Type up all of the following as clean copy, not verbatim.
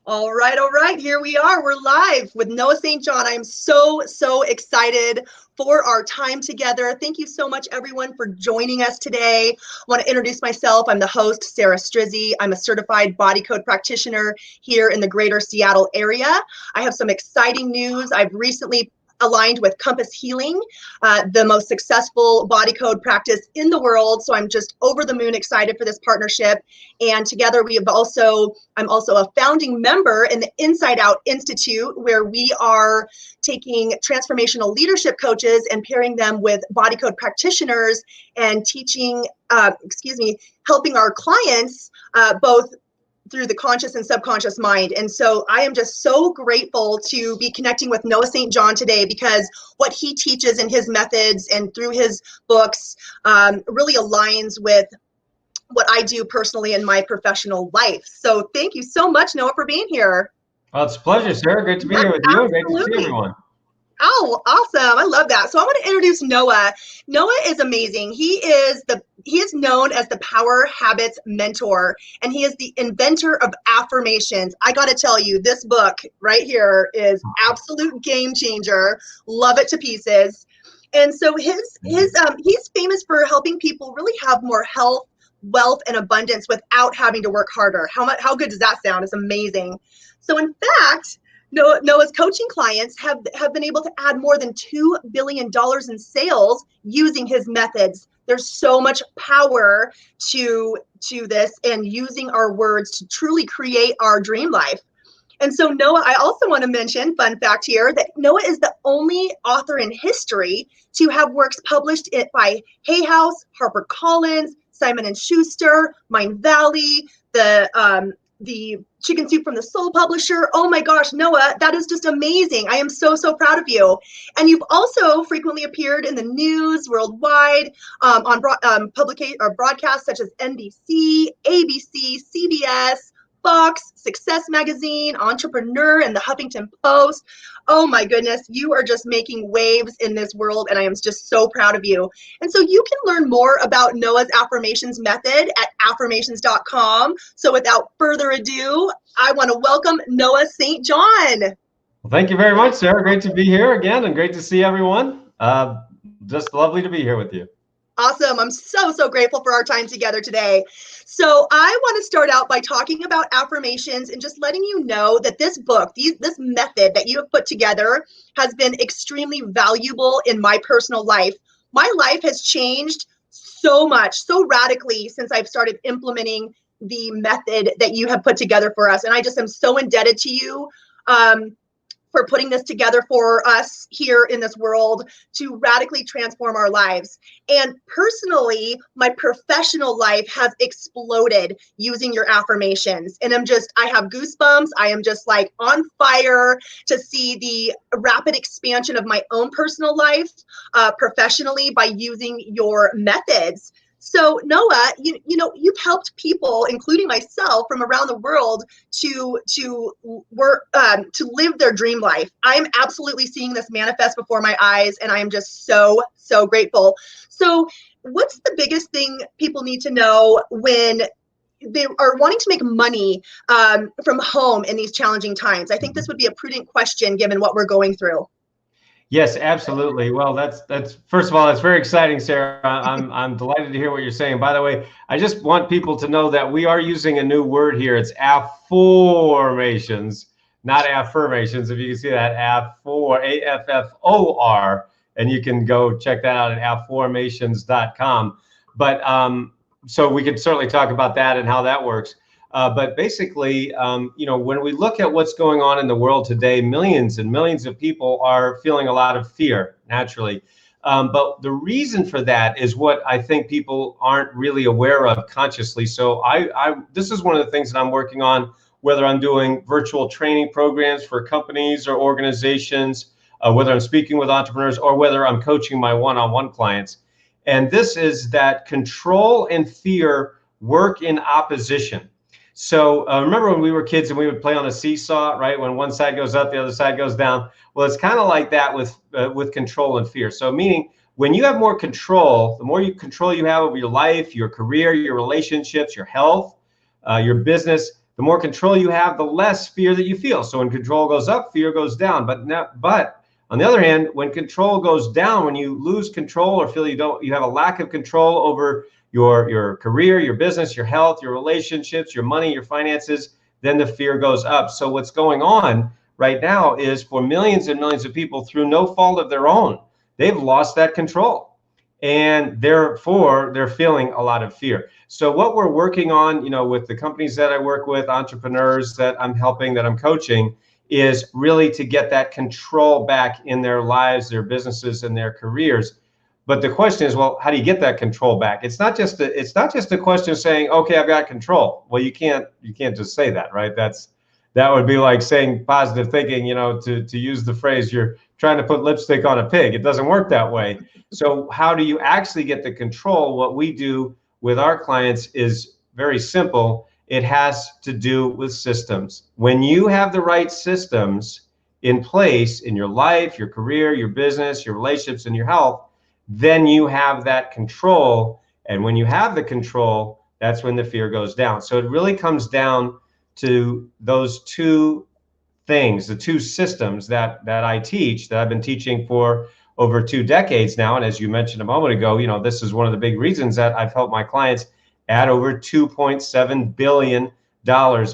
All right. Here we are. We're live with Noah St. John. I am so excited for our time together. Thank you so much, everyone, for joining us today. I want to introduce myself. I'm the host, Sarah Strizzi. I'm a certified body code practitioner here in the greater Seattle area. I have some exciting news. I've recently aligned with Compass Healing, the most successful body code practice in the world. So I'm just over the moon excited for this partnership. And together I'm also a founding member in the Inside Out Institute, where we are taking transformational leadership coaches and pairing them with body code practitioners and helping our clients both through the conscious and subconscious mind. And so I am just so grateful to be connecting with Noah St. John today, because what he teaches in his methods and through his books really aligns with what I do personally in my professional life. So thank you so much, Noah, for being here. Well, it's a pleasure, Sarah. Great to be here with you. Great to see everyone. Oh, awesome. I love that. So I want to introduce Noah. Noah is amazing. He is known as the Power Habits Mentor, and he is the inventor of Afformations. I got to tell you, this book right here is absolute game changer. Love it to pieces. And so he's famous for helping people really have more health, wealth, and abundance without having to work harder. How good does that sound? It's amazing. So in fact, Noah's coaching clients have been able to add more than $2 billion in sales using his methods. There's so much power to this, and using our words to truly create our dream life. And so Noah, I also want to mention, fun fact here, that Noah is the only author in history to have works published by Hay House, HarperCollins, Simon & Schuster, Mind Valley, the Chicken Soup from the Soul publisher. Oh my gosh, Noah, that is just amazing. I am so proud of you. And you've also frequently appeared in the news worldwide on broadcasts such as NBC, ABC, CBS, Fox, Success Magazine, Entrepreneur, and the Huffington Post. Oh my goodness, you are just making waves in this world, and I am just so proud of you. And so you can learn more about Noah's Afformations method at afformations.com. So without further ado, I want to welcome Noah St. John. Well, thank you very much, Sarah. Great to be here again, and great to see everyone. Just lovely to be here with you. Awesome. I'm so grateful for our time together today. So I want to start out by talking about Afformations and just letting you know that this book, this method that you have put together, has been extremely valuable in my personal life. My life has changed so much, so radically, since I've started implementing the method that you have put together for us. And I just am so indebted to you for putting this together for us here in this world to radically transform our lives. And personally, my professional life has exploded using your affirmations. And I have goosebumps. I am just like on fire to see the rapid expansion of my own personal life professionally by using your methods. So Noah, you've helped people, including myself, from around the world to live their dream life. I'm absolutely seeing this manifest before my eyes, and I am just so grateful. So what's the biggest thing people need to know when they are wanting to make money from home in these challenging times? I think this would be a prudent question given what we're going through. Yes, absolutely. Well, that's first of all, that's very exciting, Sarah. I'm delighted to hear what you're saying. By the way, I just want people to know that we are using a new word here. It's Afformations, not affirmations. If you can see that, Affor, and you can go check that out at afformations.com. But so we could certainly talk about that and how that works. But basically, when we look at what's going on in the world today, millions and millions of people are feeling a lot of fear, naturally. But the reason for that is what I think people aren't really aware of consciously. So this is one of the things that I'm working on, whether I'm doing virtual training programs for companies or organizations, whether I'm speaking with entrepreneurs, or whether I'm coaching my one-on-one clients. And this is that control and fear work in opposition. So remember when we were kids and we would play on a seesaw, right? When one side goes up, the other side goes down. Well, it's kind of like that with control and fear. So meaning when you have more control, the more control you have over your life, your career, your relationships, your health, your business, The more control you have, the less fear that you feel. So when control goes up, fear goes down. But on the other hand, when control goes down, when you lose control or feel you have a lack of control over your career, your business, your health, your relationships, your money, your finances, then the fear goes up. So what's going on right now is, for millions and millions of people, through no fault of their own, they've lost that control. And therefore, they're feeling a lot of fear. So what we're working on, with the companies that I work with, entrepreneurs that I'm helping, that I'm coaching, is really to get that control back in their lives, their businesses, and their careers. But the question is, well, how do you get that control back? It's not just a question of saying, okay, I've got control. Well, you can't just say that, right? That would be like saying positive thinking, to use the phrase, you're trying to put lipstick on a pig. It doesn't work that way. So how do you actually get the control? What we do with our clients is very simple. It has to do with systems. When you have the right systems in place in your life, your career, your business, your relationships, and your health, then you have that control. And when you have the control, that's when the fear goes down. So it really comes down to those two things, the two systems that I teach, that I've been teaching for over 2 decades now. And as you mentioned a moment ago, this is one of the big reasons that I've helped my clients add over $2.7 billion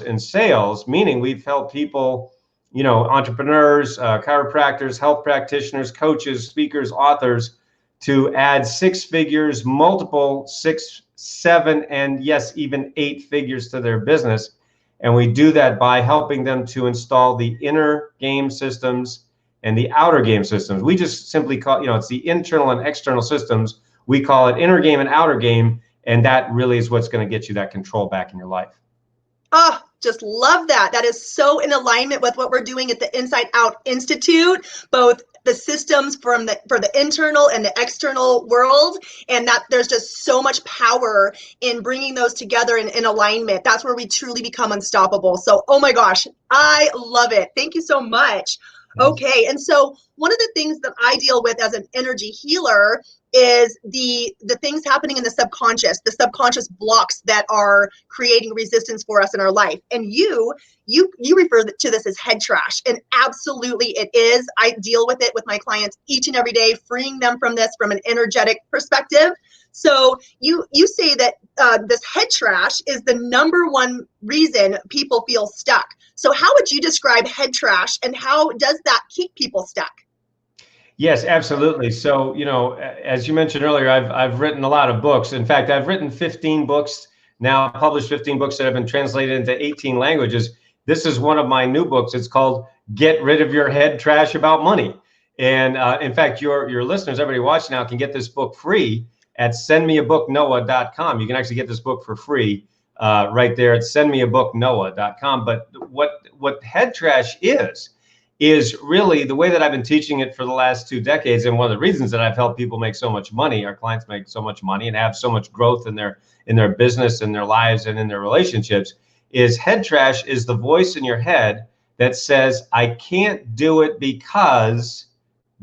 in sales, meaning we've helped people, entrepreneurs, chiropractors, health practitioners, coaches, speakers, authors, to add 6 figures, multiple 6, 7, and yes, even 8 figures to their business. And we do that by helping them to install the inner game systems and the outer game systems. We just simply call, it's the internal and external systems. We call it inner game and outer game. And that really is what's going to get you that control back in your life. Oh, just love that. That is so in alignment with what we're doing at the Inside Out Institute, both the systems for the internal and the external world, and that there's just so much power in bringing those together in alignment. That's where we truly become unstoppable. So, oh my gosh, I love it. Thank you so much. Okay, and so one of the things that I deal with as an energy healer is the things happening in the subconscious blocks that are creating resistance for us in our life. And you refer to this as head trash, and absolutely it is. I deal with it with my clients each and every day, freeing them from this from an energetic perspective. So you say that this head trash is the number one reason people feel stuck. So how would you describe head trash, and how does that keep people stuck? Yes, absolutely. So, as you mentioned earlier, I've written a lot of books. In fact, I've written 15 books now, published 15 books that have been translated into 18 languages. This is one of my new books. It's called Get Rid of Your Head Trash About Money. And in fact, your listeners, everybody watching now, can get this book free at sendmeabooknoah.com. You can actually get this book for free right there at sendmeabooknoah.com. But what head trash is really the way that I've been teaching it for the last 2 decades. And one of the reasons that I've helped people make so much money, our clients make so much money and have so much growth in their business, in their lives, and in their relationships, is head trash is the voice in your head that says, I can't do it because ...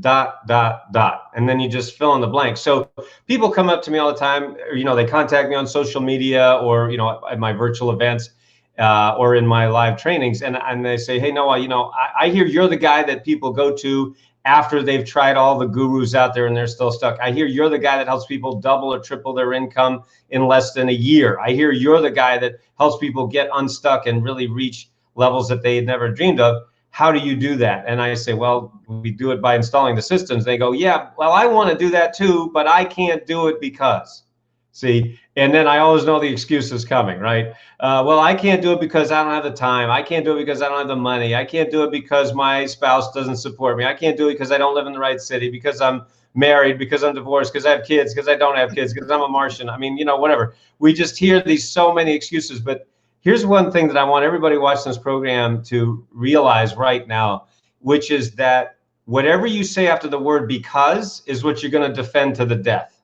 And then you just fill in the blank. So people come up to me all the time, or, they contact me on social media, or, at my virtual events, or in my live trainings, and they say, hey, Noah, I hear you're the guy that people go to after they've tried all the gurus out there and they're still stuck. I hear you're the guy that helps people double or triple their income in less than a year. I hear you're the guy that helps people get unstuck and really reach levels that they had never dreamed of. How do you do that? And I say, well, we do it by installing the systems. They go, yeah, well, I want to do that too, but I can't do it because. See, and then I always know the excuse is coming, right? Well, I can't do it because I don't have the time. I can't do it because I don't have the money. I can't do it because my spouse doesn't support me. I can't do it because I don't live in the right city, because I'm married, because I'm divorced, because I have kids, because I don't have kids, because I'm a Martian. I mean, whatever. We just hear these so many excuses. But here's one thing that I want everybody watching this program to realize right now, which is that whatever you say after the word because is what you're going to defend to the death.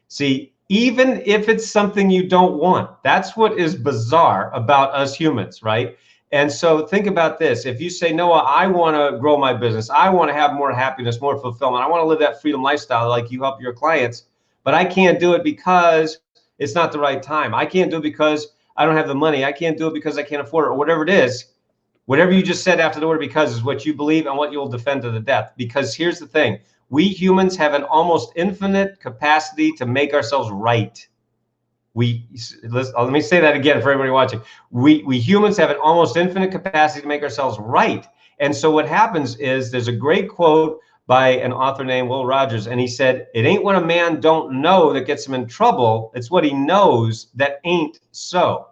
See, even if it's something you don't want, that's what is bizarre about us humans, right? And so think about this. If you say, Noah, I want to grow my business, I want to have more happiness, more fulfillment, I want to live that freedom lifestyle like you help your clients, but I can't do it because it's not the right time. I can't do it because I don't have the money, I can't do it because I can't afford it, or whatever it is, whatever you just said after the word because is what you believe and what you'll defend to the death. Because here's the thing, we humans have an almost infinite capacity to make ourselves right. Let me say that again for everybody watching. We humans have an almost infinite capacity to make ourselves right. And so what happens is, there's a great quote by an author named Will Rogers, and he said, it ain't what a man don't know that gets him in trouble, it's what he knows that ain't so.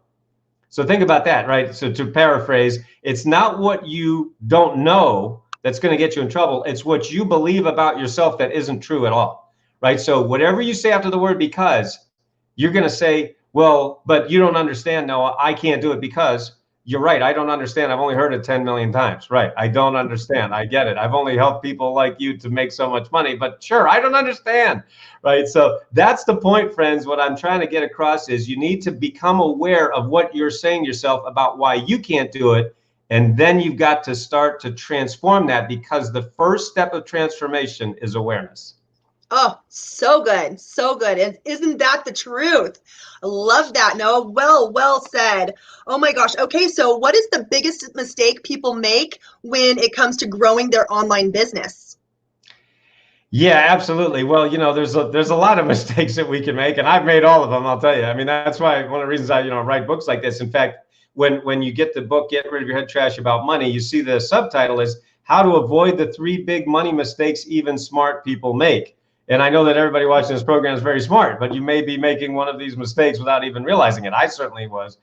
So think about that, right? So to paraphrase, it's not what you don't know that's going to get you in trouble, it's what you believe about yourself that isn't true at all, right? So whatever you say after the word because, you're going to say, well, but you don't understand, Noah, I can't do it because. You're right, I don't understand. I've only heard it 10 million times. Right, I don't understand. I get it. I've only helped people like you to make so much money, but sure, I don't understand. Right, so that's the point, friends. What I'm trying to get across is you need to become aware of what you're saying to yourself about why you can't do it. And then you've got to start to transform that, because the first step of transformation is awareness. Oh, so good. So good. And isn't that the truth? I love that, Noah. Well said. Oh my gosh. Okay, so what is the biggest mistake people make when it comes to growing their online business? Yeah, absolutely. Well, there's a lot of mistakes that we can make, and I've made all of them, I'll tell you. I mean, that's why one of the reasons I, write books like this. In fact, when you get the book, Get Rid of Your Head Trash About Money, you see the subtitle is How to Avoid the 3 Big Money Mistakes Even Smart People Make. And I know that everybody watching this program is very smart, but you may be making one of these mistakes without even realizing it. I certainly was.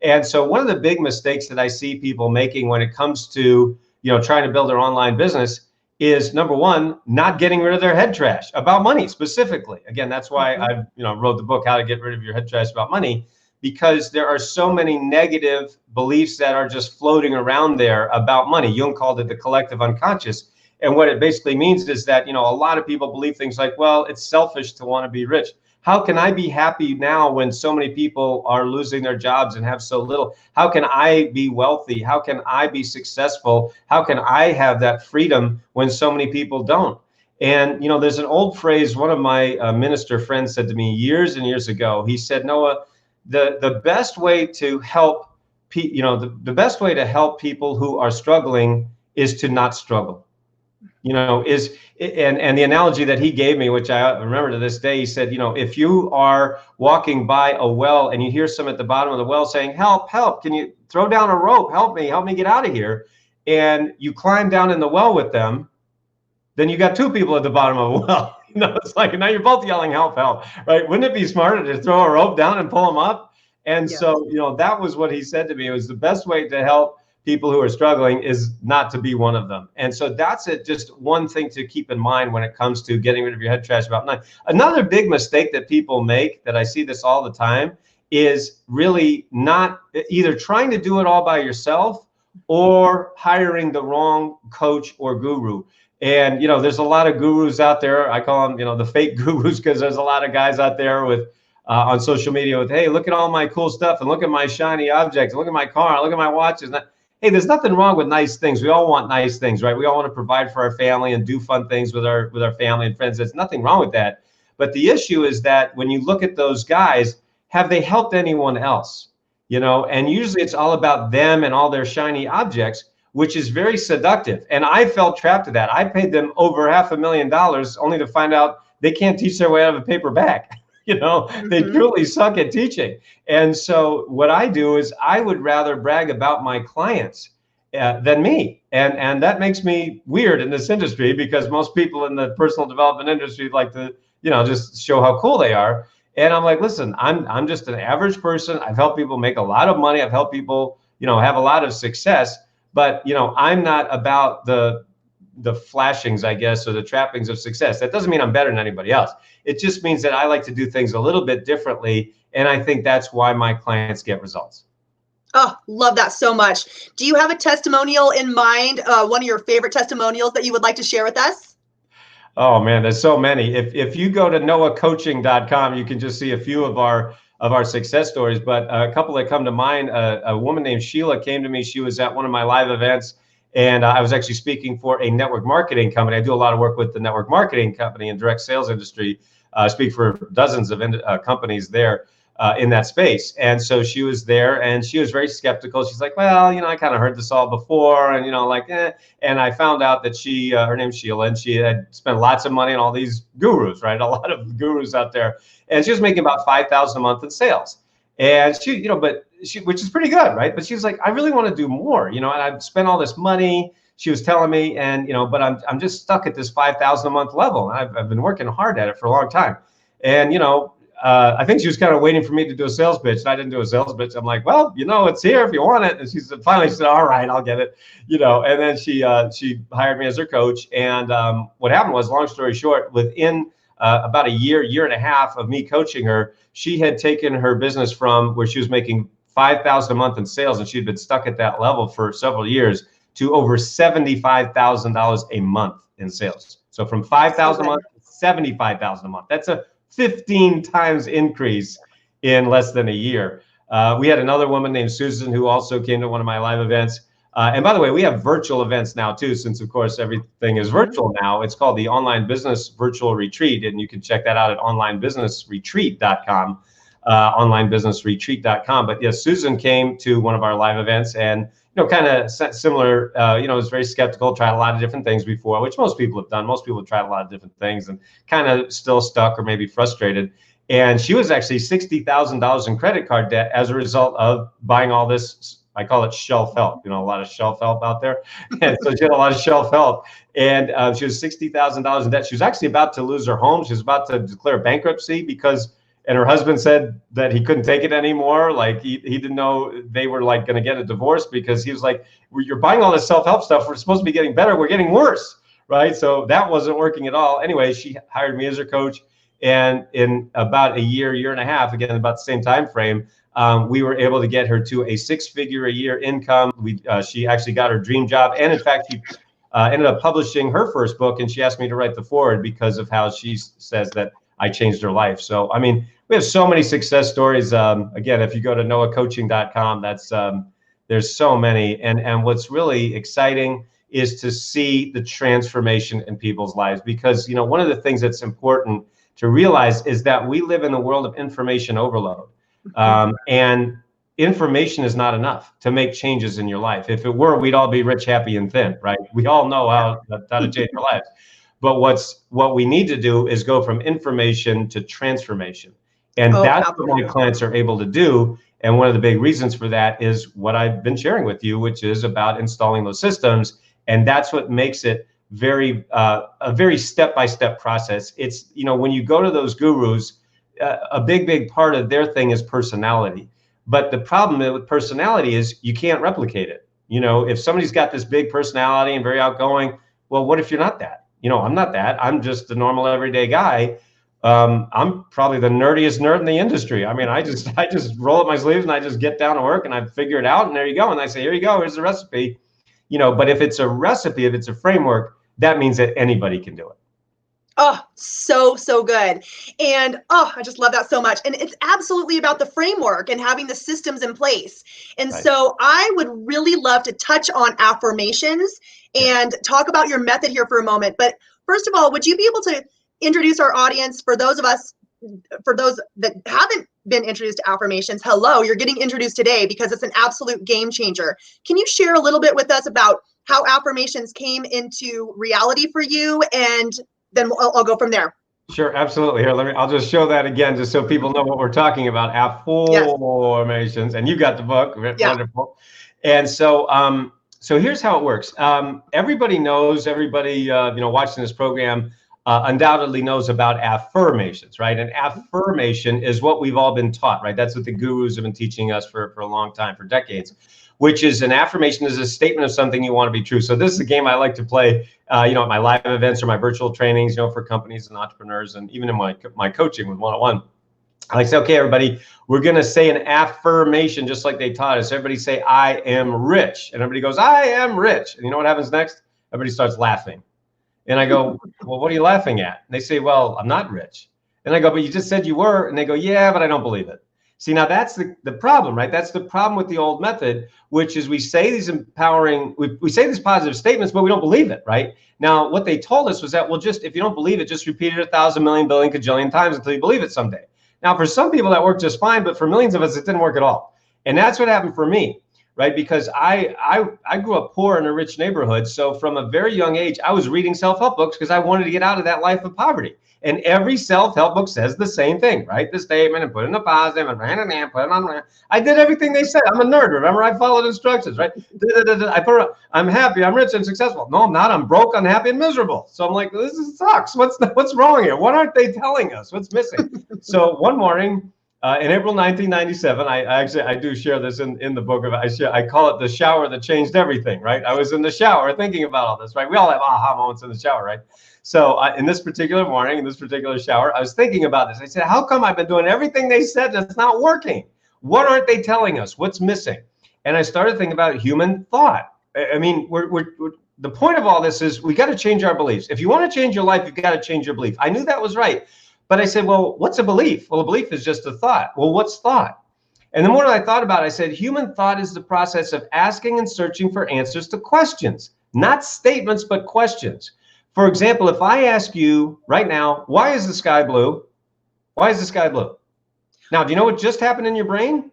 And so one of the big mistakes that I see people making when it comes to, trying to build their online business is, number one, not getting rid of their head trash about money specifically. Again, that's why I, wrote the book, How to Get Rid of Your Head Trash About Money, because there are so many negative beliefs that are just floating around there about money. Jung called it the collective unconscious. And what it basically means is that, a lot of people believe things like, well, it's selfish to want to be rich. How can I be happy now when so many people are losing their jobs and have so little? How can I be wealthy? How can I be successful? How can I have that freedom when so many people don't? And, there's an old phrase one of my minister friends said to me years and years ago. He said, Noah, the best way to help the best way to help people who are struggling is to not struggle. And the analogy that he gave me, which I remember to this day, he said, if you are walking by a well and you hear someone at the bottom of the well saying, help, can you throw down a rope? Help me get out of here. And you climb down in the well with them, then you got 2 people at the bottom of a well. It's like, now you're both yelling, help, right? Wouldn't it be smarter to throw a rope down and pull them up? And yes. So, that was what he said to me. It was the best way to help people who are struggling is not to be one of them. And so that's just one thing to keep in mind when it comes to getting rid of your head trash about money. Another big mistake that people make, that I see this all the time, is really not either trying to do it all by yourself or hiring the wrong coach or guru. And, there's a lot of gurus out there. I call them, the fake gurus, because there's a lot of guys out there with on social media with, hey, look at all my cool stuff and look at my shiny objects, look at my car, look at my watches. Hey, there's nothing wrong with nice things. We all want nice things, right? We all want to provide for our family and do fun things with our family and friends. There's nothing wrong with that. But the issue is that when you look at those guys, have they helped anyone else? And usually it's all about them and all their shiny objects, which is very seductive. And I fell trapped to that. I paid them over $500,000 only to find out they can't teach their way out of a paper bag. They truly suck at teaching. And so what I do is I would rather brag about my clients than me. And that makes me weird in this industry, because most people in the personal development industry like to, just show how cool they are. And I'm like, listen, I'm just an average person. I've helped people make a lot of money. I've helped people, have a lot of success. But, I'm not about the flashings, I guess, or the trappings of success. That doesn't mean I'm better than anybody else. It just means that I like to do things a little bit differently. And I think that's why my clients get results. Oh, love that so much. Do you have a testimonial in mind, one of your favorite testimonials that you would like to share with us? Oh, man, there's so many. If you go to noahcoaching.com, you can just see a few of our success stories. But a couple that come to mind, a woman named Sheila came to me. She was at one of my live events. And I was actually speaking for a network marketing company. I do a lot of work with the network marketing company and direct sales industry. I speak for dozens of companies there. in that space. And so she was there and she was very skeptical. She's like, well, I kind of heard this all before, and, and I found out that her name's Sheila, and she had spent lots of money on all these gurus, right? A lot of gurus out there. And she was making about $5,000 a month in sales. And which is pretty good, right? But she was like, I really want to do more, and I've spent all this money. She was telling me, and, but I'm just stuck at this $5,000 a month level. And I've been working hard at it for a long time. And, I think she was kind of waiting for me to do a sales pitch, and I didn't do a sales pitch. I'm like, well, it's here if you want it. And she said, all right, I'll get it, and then she hired me as her coach. And what happened was, long story short, within about a year and a half of me coaching her, she had taken her business from where she was making $5,000 a month in sales, and she'd been stuck at that level for several years, to over $75,000 a month in sales. So from $5,000 a month to $75,000 a month. That's a 15 times increase in less than a year. We had another woman named Susan who also came to one of my live events. And by the way, we have virtual events now too, since of course everything is virtual now. It's called the Online Business Virtual Retreat, and you can check that out at onlinebusinessretreat.com, onlinebusinessretreat.com. But yes, Susan came to one of our live events, and kind of similar, was very skeptical, tried a lot of different things before, which most people have done. Most people have tried a lot of different things and kind of still stuck or maybe frustrated. And she was actually $60,000 in credit card debt as a result of buying all this. I call it shelf help, a lot of shelf help out there. And so she had a lot of shelf help, and she was $60,000 in debt. She was actually about to lose her home. She was about to declare bankruptcy and her husband said that he couldn't take it anymore. Like he didn't know they were like going to get a divorce, because he was like, you're buying all this self-help stuff. We're supposed to be getting better. We're getting worse. Right. So that wasn't working at all. Anyway, she hired me as her coach. And in about a year and a half, again, about the same time frame, we were able to get her to a 6-figure a year income. She actually got her dream job. And in fact, she ended up publishing her first book, and she asked me to write the foreword because of how she says that I changed her life. So, I mean, we have so many success stories. Again, if you go to noahcoaching.com, there's so many. And what's really exciting is to see the transformation in people's lives, because, one of the things that's important to realize is that we live in the world of information overload. And information is not enough to make changes in your life. If it were, we'd all be rich, happy, and thin, right? We all know how to change our lives. But what we need to do is go from information to transformation. And that's what my clients are able to do. And one of the big reasons for that is what I've been sharing with you, which is about installing those systems. And that's what makes it a very step-by-step process. It's, when you go to those gurus, a big part of their thing is personality. But the problem with personality is you can't replicate it. If somebody's got this big personality and very outgoing, well, what if you're not that? I'm not that. I'm just a normal everyday guy. I'm probably the nerdiest nerd in the industry. I mean, I just roll up my sleeves and I just get down to work and I figure it out, and there you go. And I say, here you go, here's the recipe. But if it's a recipe, if it's a framework, that means that anybody can do it. Oh, so good. And I just love that so much. And it's absolutely about the framework and having the systems in place. And right. So I would really love to touch on affirmations and talk about your method here for a moment. But first of all, would you be able to introduce our audience, for those that haven't been introduced to affirmations? Hello, you're getting introduced today because it's an absolute game changer. Can you share a little bit with us about how affirmations came into reality for you, and then I'll go from there. Sure, absolutely. Here, I'll just show that again, just so people know what we're talking about. Afformations, and you got the book. Wonderful. And so, so here's how it works. Everybody watching this program undoubtedly knows about affirmations, right? And affirmation is what we've all been taught, right? That's what the gurus have been teaching us for a long time, for decades. Which is, an affirmation is a statement of something you want to be true. So this is a game I like to play, at my live events or my virtual trainings, for companies and entrepreneurs, and even in my coaching with one-on-one. I like to say, okay, everybody, we're going to say an affirmation just like they taught us. Everybody say, I am rich. And everybody goes, I am rich. And you know what happens next? Everybody starts laughing. And I go, well, what are you laughing at? And they say, well, I'm not rich. And I go, but you just said you were. And they go, yeah, but I don't believe it. See, now that's the problem, right? That's the problem with the old method, which is we say these we say these positive statements, but we don't believe it, right? Now, what they told us was that, well, just if you don't believe it, just repeat it 1,000 million billion cajillion times until you believe it someday. Now, for some people that worked just fine, but for millions of us, it didn't work at all. And that's what happened for me, right? Because I grew up poor in a rich neighborhood. So from a very young age, I was reading self-help books because I wanted to get out of that life of poverty. And every self-help book says the same thing. Write the statement and put in the positive and put it on. I did everything they said. I'm a nerd. Remember, I followed instructions, right? I put, I'm happy, I'm rich and successful. No, I'm not. I'm broke, unhappy, and miserable. So I'm like, this sucks. What's wrong here? What aren't they telling us? What's missing? So one morning, in April 1997, I do share this in the book. I call it the shower that changed everything, right? I was in the shower thinking about all this, right? We all have aha moments in the shower, right? So in this particular morning, in this particular shower, I was thinking about this. I said, how come I've been doing everything they said and it's not working? What aren't they telling us? What's missing? And I started thinking about human thought. I mean, the point of all this is we got to change our beliefs. If you want to change your life, you've got to change your belief. I knew that was right. But I said, well, what's a belief? Well, a belief is just a thought. Well, what's thought? And the more I thought about it, I said, human thought is the process of asking and searching for answers to questions, not statements, but questions. For example, if I ask you right now, why is the sky blue? Why is the sky blue? Now, do you know what just happened in your brain?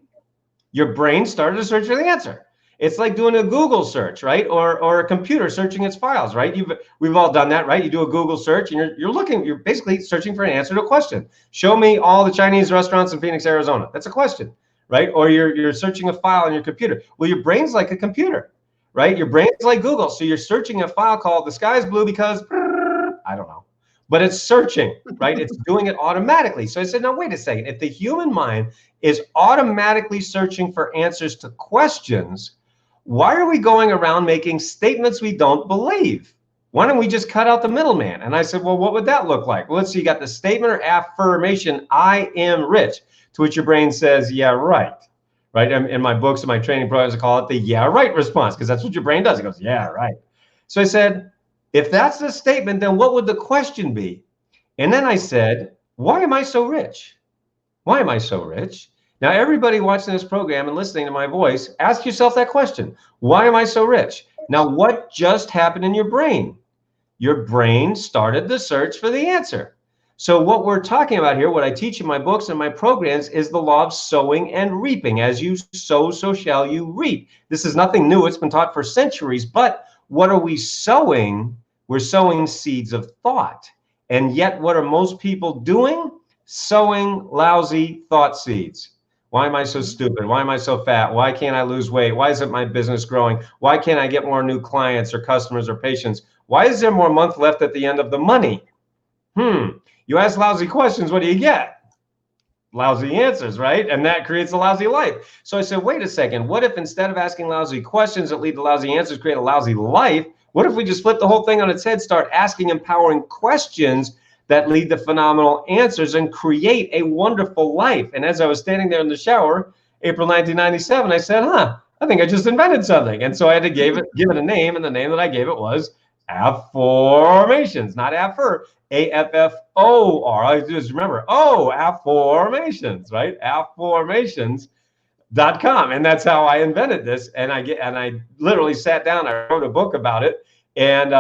Your brain started to search for the answer. It's like doing a Google search, right? Or a computer searching its files, right? We've all done that, right? You do a Google search and you're basically searching for an answer to a question. Show me all the Chinese restaurants in Phoenix, Arizona. That's a question, right? Or you're searching a file on your computer. Well, your brain's like a computer, right? Your brain's like Google. So you're searching a file called the sky's blue because I don't know, but it's searching, right? It's doing it automatically. So I said, now wait a second. If the human mind is automatically searching for answers to questions, why are we going around making statements we don't believe? Why don't we just cut out the middleman? And I said, well, what would that look like? Well, let's see, you got the statement or affirmation, I am rich, to which your brain says, yeah, right. Right? In my books and my training programs, I call it the yeah, right response, because that's what your brain does. It goes, yeah, right. So I said, if that's the statement, then what would the question be? And then I said, why am I so rich? Why am I so rich? Now, everybody watching this program and listening to my voice, ask yourself that question. Why am I so rich? Now, what just happened in your brain? Your brain started the search for the answer. So what we're talking about here, what I teach in my books and my programs, is the law of sowing and reaping. As you sow, so shall you reap. This is nothing new. It's been taught for centuries. But what are we sowing? We're sowing seeds of thought. And yet, what are most people doing? Sowing lousy thought seeds. Why am I so stupid? Why am I so fat? Why can't I lose weight? Why isn't my business growing? Why can't I get more new clients or customers or patients? Why is there more month left at the end of the money? You ask lousy questions, what do you get? Lousy answers, right? And that creates a lousy life. So I said, wait a second. What if instead of asking lousy questions that lead to lousy answers, create a lousy life? What if we just flip the whole thing on its head, start asking empowering questions that lead to phenomenal answers and create a wonderful life? And as I was standing there in the shower, April 1997, I said, I think I just invented something. And so I had to give it a name, and the name that I gave it was Afformations, not Affor, A-F-F-O-R. I just remember, Afformations, right? Afformations.com. And that's how I invented this. And I literally sat down, I wrote a book about it. And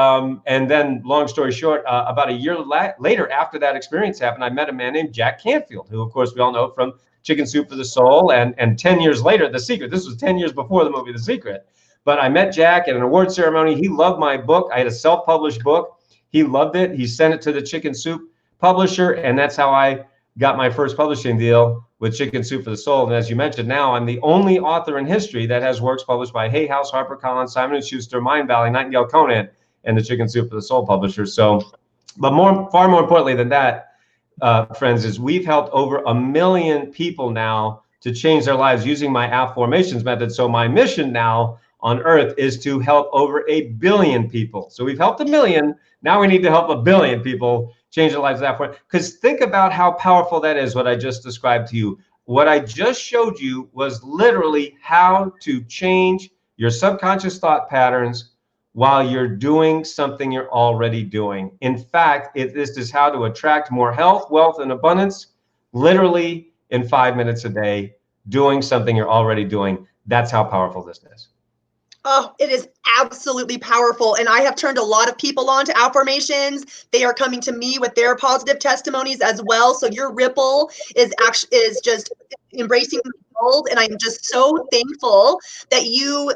then, long story short, about a year later, after that experience happened, I met a man named Jack Canfield, who, of course, we all know from Chicken Soup for the Soul. And 10 years later, The Secret. This was 10 years before the movie The Secret. But I met Jack at an award ceremony. He loved my book. I had a self-published book. He loved it. He sent it to the Chicken Soup publisher. And that's how I got my first publishing deal with Chicken Soup for the Soul. And as you mentioned, now I'm the only author in history that has works published by Hay House, HarperCollins, Simon & Schuster, Mindvalley, Nightingale Conant, and the Chicken Soup for the Soul publisher. So, but far more importantly than that, friends, is we've helped over 1 million people now to change their lives using my Afformations method. So my mission now on earth is to help over 1 billion people. So we've helped 1 million. Now we need to help 1 billion people change their lives that way. Because think about how powerful that is, what I just described to you. What I just showed you was literally how to change your subconscious thought patterns while you're doing something you're already doing. In fact, this is how to attract more health, wealth, and abundance, literally in 5 minutes a day, doing something you're already doing. That's how powerful this is. Oh, it is absolutely powerful. And I have turned a lot of people on to Afformations. They are coming to me with their positive testimonies as well. So your ripple is just embracing the world. And I'm just so thankful that you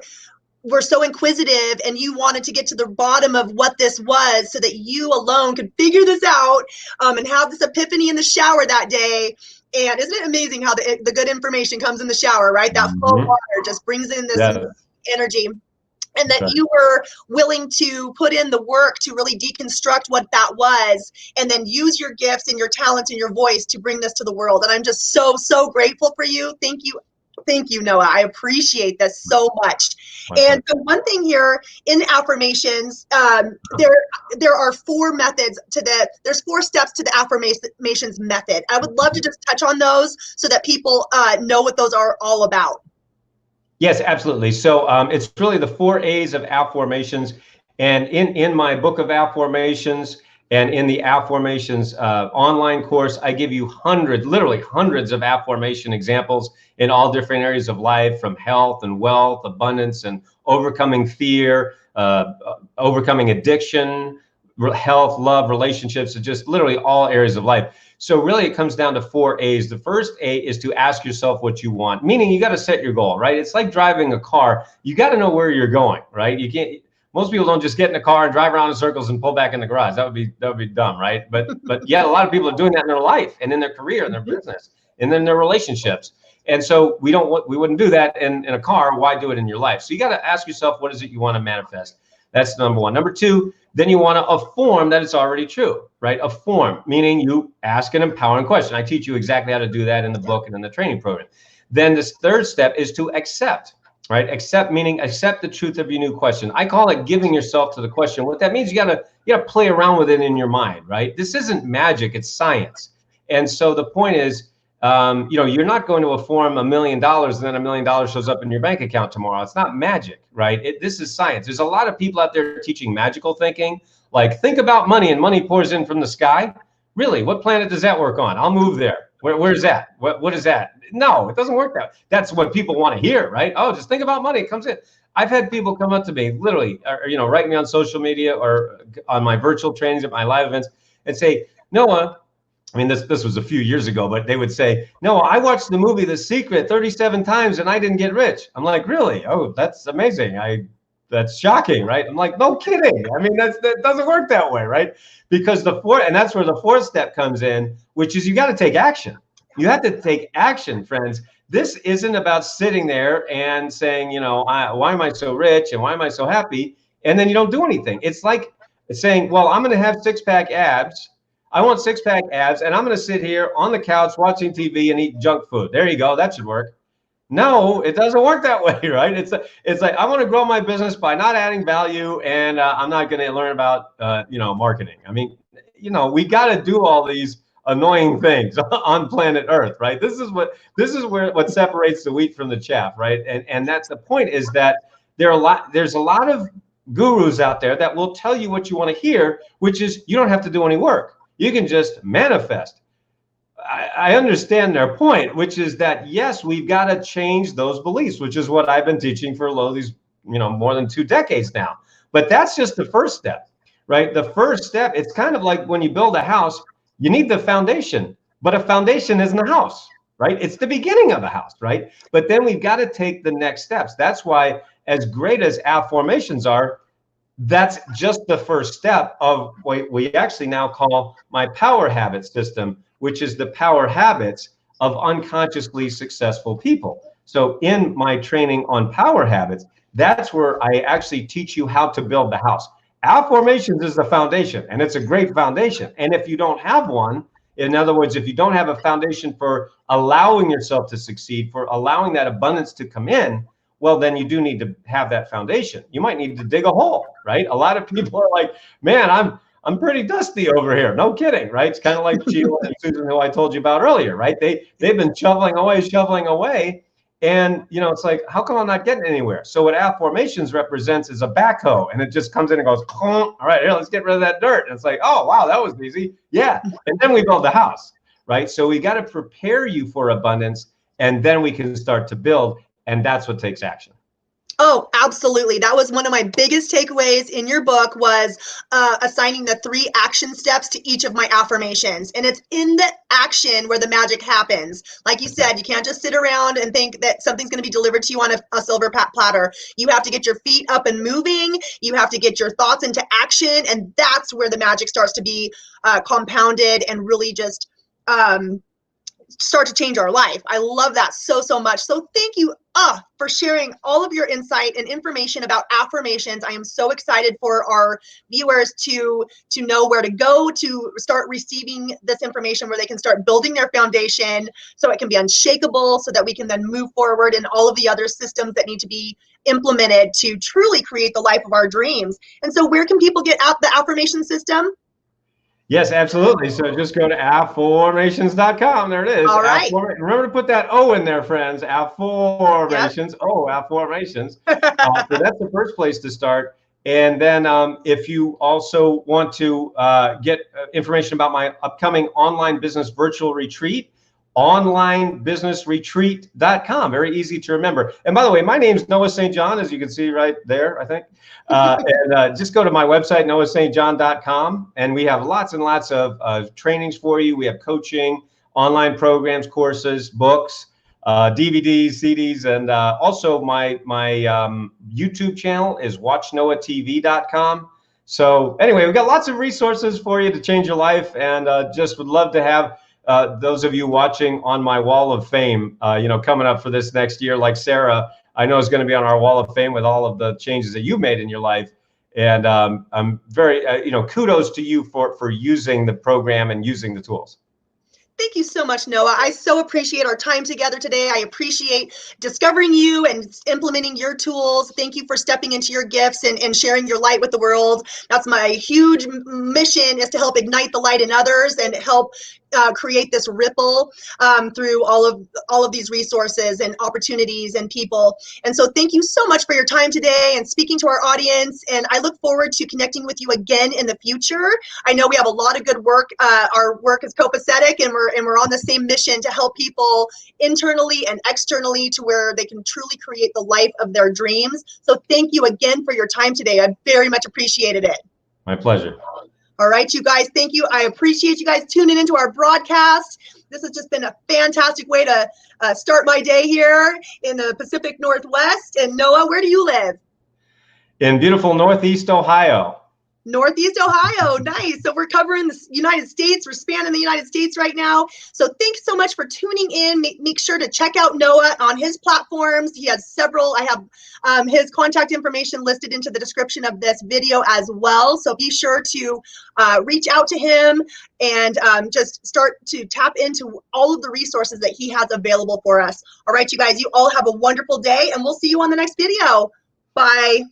were so inquisitive and you wanted to get to the bottom of what this was so that you alone could figure this out, and have this epiphany in the shower that day. And isn't it amazing how the good information comes in the shower, right? That flow Mm-hmm. water just brings in this Yeah, energy, and that's that right. you were willing to put in the work to really deconstruct what that was, and then use your gifts and your talents and your voice to bring this to the world. And I'm just so, so grateful for you. Thank you. Thank you, Noah. I appreciate this so much. My And pleasure. the one thing here in Afformations, there are four methods to there's four steps to the Afformations method. I would love to just touch on those so that people know what those are all about. Yes, absolutely. So it's really the 4 A's of Afformations. And in my book of Afformations and in the Afformations online course, I give you literally hundreds of affirmation examples in all different areas of life, from health and wealth, abundance, and overcoming fear, overcoming addiction, health, love, relationships, and just literally all areas of life. So really it comes down to 4 A's. The first A is to ask yourself what you want, meaning you got to set your goal, right? It's like driving a car. You got to know where you're going, right? You can't, most people don't just get in a car and drive around in circles and pull back in the garage. That would be dumb, right? But yeah, a lot of people are doing that in their life and in their career and their business and then their relationships. And so we wouldn't do that in a car. Why do it in your life? So you got to ask yourself, what is it you want to manifest? That's number one. Number two, then you want to affirm that it's already true, right? Affirm, meaning you ask an empowering question. I teach you exactly how to do that in the book and in the training program. Then this third step is to accept, right? Accept, meaning accept the truth of your new question. I call it giving yourself to the question. What that means, you gotta play around with it in your mind, right? This isn't magic, it's science. And so the point is, you're not going to affirm $1 million and then $1 million shows up in your bank account tomorrow. It's not magic, right? This is science. There's a lot of people out there teaching magical thinking, like think about money and money pours in from the sky. Really, what planet does that work on? I'll move there. Where's that? What is that? No, it doesn't work that way. That's what people want to hear, right? Oh, just think about money. It comes in. I've had people come up to me, literally, or write me on social media or on my virtual trainings at my live events and say, Noah, I mean, this was a few years ago, but they would say, no, I watched the movie The Secret 37 times and I didn't get rich. I'm like, really? Oh, that's amazing. That's shocking, right? I'm like, no kidding. I mean, that doesn't work that way, right? Because and that's where the fourth step comes in, which is you got to take action. You have to take action, friends. This isn't about sitting there and saying, why am I so rich and why am I so happy? And then you don't do anything. It's like saying, well, I'm going to have six-pack abs. I want six-pack abs, and I'm going to sit here on the couch watching TV and eat junk food. There you go. That should work. No, it doesn't work that way, right? It's like I want to grow my business by not adding value, and I'm not going to learn about marketing. I mean, we got to do all these annoying things on planet Earth, right? This is what separates the wheat from the chaff, right? And that's the point, is that there's a lot of gurus out there that will tell you what you want to hear, which is you don't have to do any work. You can just manifest. I understand their point, which is that, yes, we've got to change those beliefs, which is what I've been teaching for more than 2 decades now. But that's just the first step, right? The first step, it's kind of like when you build a house, you need the foundation, but a foundation isn't a house, right? It's the beginning of a house, right? But then we've got to take the next steps. That's why, as great as Afformations are, that's just the first step of what we actually now call my power habit system, which is the power habits of unconsciously successful people. So in my training on power habits, that's where I actually teach you how to build the house. Afformations is the foundation, and it's a great foundation. And if you don't have one, in other words, if you don't have a foundation for allowing yourself to succeed, for allowing that abundance to come in, well, then you do need to have that foundation. You might need to dig a hole, right? A lot of people are like, man, I'm pretty dusty over here. No kidding, right? It's kind of like Sheila and Susan, who I told you about earlier, right? They've been shoveling away. And, it's like, how come I'm not getting anywhere? So what Afformations represents is a backhoe, and it just comes in and goes, all right, here, let's get rid of that dirt. And it's like, oh, wow, that was easy. Yeah. And then we build the house, right? So we got to prepare you for abundance, and then we can start to build. And that's what takes action. Oh, absolutely. That was one of my biggest takeaways in your book was assigning the 3 action steps to each of my affirmations. And it's in the action where the magic happens. Like you said, you can't just sit around and think that something's going to be delivered to you on a silver platter. You have to get your feet up and moving. You have to get your thoughts into action. And that's where the magic starts to be compounded and really just start to change our life. I love that so, so much. So thank you for sharing all of your insight and information about affirmations. I am so excited for our viewers to know where to go to start receiving this information, where they can start building their foundation so it can be unshakable, so that we can then move forward in all of the other systems that need to be implemented to truly create the life of our dreams. And so where can people get out the affirmation system? Yes, absolutely. So just go to afformations.com. There it is. All right. Remember to put that O in there, friends. Afformations. Yep. Oh, Afformations. So that's the first place to start. And then if you also want to get information about my upcoming online business virtual retreat, onlinebusinessretreat.com. Very easy to remember. And by the way, my name's Noah St. John, as you can see right there, I think. And just go to my website, noahstjohn.com, and we have lots and lots of trainings for you. We have coaching, online programs, courses, books, DVDs, CDs, and also my YouTube channel is watchnoahtv.com. So anyway, we've got lots of resources for you to change your life, and just would love to have those of you watching on my wall of fame, coming up for this next year, like Sarah, I know is going to be on our wall of fame with all of the changes that you made in your life. And I'm very, kudos to you for using the program and using the tools. Thank you so much, Noah. I so appreciate our time together today. I appreciate discovering you and implementing your tools. Thank you for stepping into your gifts and sharing your light with the world. That's my huge mission, is to help ignite the light in others and help create this ripple through all of these resources and opportunities and people. And so thank you so much for your time today and speaking to our audience. And I look forward to connecting with you again in the future. I know we have a lot of good work. Our work is copacetic, and we're on the same mission to help people internally and externally to where they can truly create the life of their dreams. So thank you again for your time today. I very much appreciated it. My pleasure. All right, you guys, thank you. I appreciate you guys tuning into our broadcast. This has just been a fantastic way to start my day here in the Pacific Northwest. And Noah, where do you live? In beautiful Northeast Ohio. Northeast Ohio. Nice. So we're covering the United States. We're spanning the United States right now. So thanks so much for tuning in. Make sure to check out Noah on his platforms. He has several. I have his contact information listed into the description of this video as well. So be sure to reach out to him and just start to tap into all of the resources that he has available for us. All right, you guys, you all have a wonderful day, and we'll see you on the next video. Bye.